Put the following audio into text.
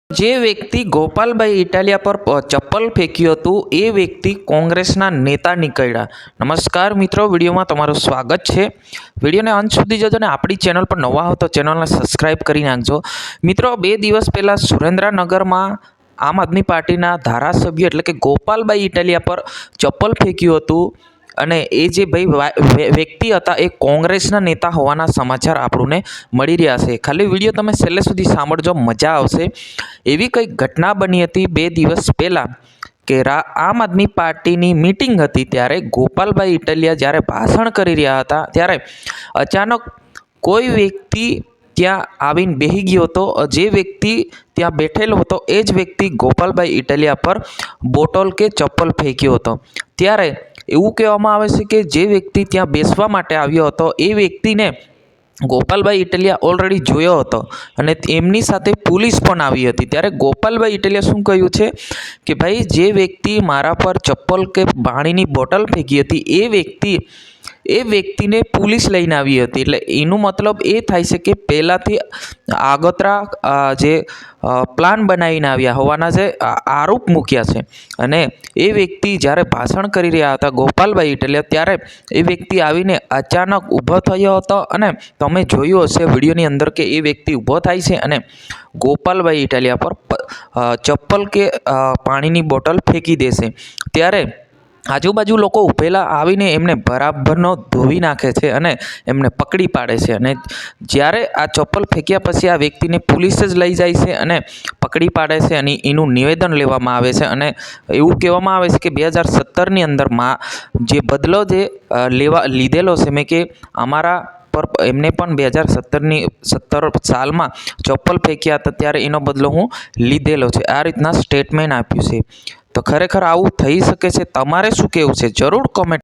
જે વ્યક્તિ ગોપાલભાઈ ઇટાલિયા પર ચપ્પલ ફેંક્યું હતું એ વ્યક્તિ કોંગ્રેસના નેતા નીકળ્યા. નમસ્કાર મિત્રો, વિડીયોમાં તમારું સ્વાગત છે. વિડીયોને અંત સુધી જોજો ને આપણી ચેનલ પર નવા હો તો ચેનલને સબસ્ક્રાઈબ કરી નાખજો. મિત્રો, 2 દિવસ પહેલાં સુરેન્દ્રનગરમાં આમ આદમી પાર્ટીના ધારાસભ્ય એટલે કે ગોપાલભાઈ ઇટાલિયા પર ચપ્પલ ફેંક્યું હતું અને એ જે ભાઈ વ્યક્તિ હતા એ કોંગ્રેસના નેતા હોવાના સમાચાર આપણને મળી રહ્યા છે. ખાલી વિડીયો તમે છેલ્લે સુધી સાંભળજો, મજા આવશે. એવી કંઈક ઘટના બની હતી 2 દિવસ પહેલાં કે આમ આદમી પાર્ટીની મિટિંગ હતી. ત્યારે ગોપાલભાઈ ઇટાલિયા જ્યારે ભાષણ કરી રહ્યા હતા ત્યારે અચાનક કોઈ વ્યક્તિ ત્યાં આવીને બેસી ગયો હતો. જે વ્યક્તિ ત્યાં બેઠેલો હતો એ જ વ્યક્તિ ગોપાલભાઈ ઇટાલિયા પર બોટલ કે ચપ્પલ ફેંક્યો હતો. ત્યારે એવું કહેવામાં આવે છે કે જે વ્યક્તિ ત્યાં બેસવા માટે આવ્યો હતો એ વ્યક્તિને ગોપાલભાઈ ઇટાલિયા ઓલરેડી જોયો હતો અને એમની સાથે પોલીસ પણ આવી હતી. ત્યારે ગોપાલભાઈ ઇટાલિયા શું કહ્યું છે કે ભાઈ, જે વ્યક્તિ મારા પર ચપ્પલ કે પાણીની બોટલ ફેંકી હતી એ વ્યક્તિને પોલીસ લઈને આવી હતી. એટલે એનું મતલબ એ થાય છે કે પહેલાંથી આગોતરા જે પ્લાન બનાવીને આવ્યા હોવાના જે આરોપ મૂક્યા છે. અને એ વ્યક્તિ જ્યારે ભાષણ કરી રહ્યા હતા ગોપાલભાઈ ઇટાલિયા, ત્યારે એ વ્યક્તિ આવીને અચાનક ઊભો થયો હતો અને તમે જોયું હશે વિડીયોની અંદર કે એ વ્યક્તિ ઊભો થાય છે અને ગોપાલભાઈ ઇટાલિયા પર ચપ્પલ કે પાણીની બોટલ ફેંકી દેશે. ત્યારે આજુબાજુ લોકો ઊભેલા આવીને એમને બરાબરનો ધોવી નાખે છે અને એમને પકડી પાડે છે. અને જ્યારે આ ચપ્પલ ફેંક્યા પછી આ વ્યક્તિને પોલીસ જ લઈ જાય છે અને પકડી પાડે છે અને એનું નિવેદન લેવામાં આવે છે. અને એવું કહેવામાં આવે છે કે 2017ની અંદરમાં જે બદલો જે લીધેલો છે મેં કે અમારા પર એમને પણ 2017 સાલમાં ચપ્પલ ફેંક્યા હતા ત્યારે એનો બદલો હું લીધેલો છે, આ રીતના સ્ટેટમેન્ટ આપ્યું છે. તો ખરેખર આવું થઈ શકે છે? તમારે શું કહેવું છે જરૂર કોમેન્ટ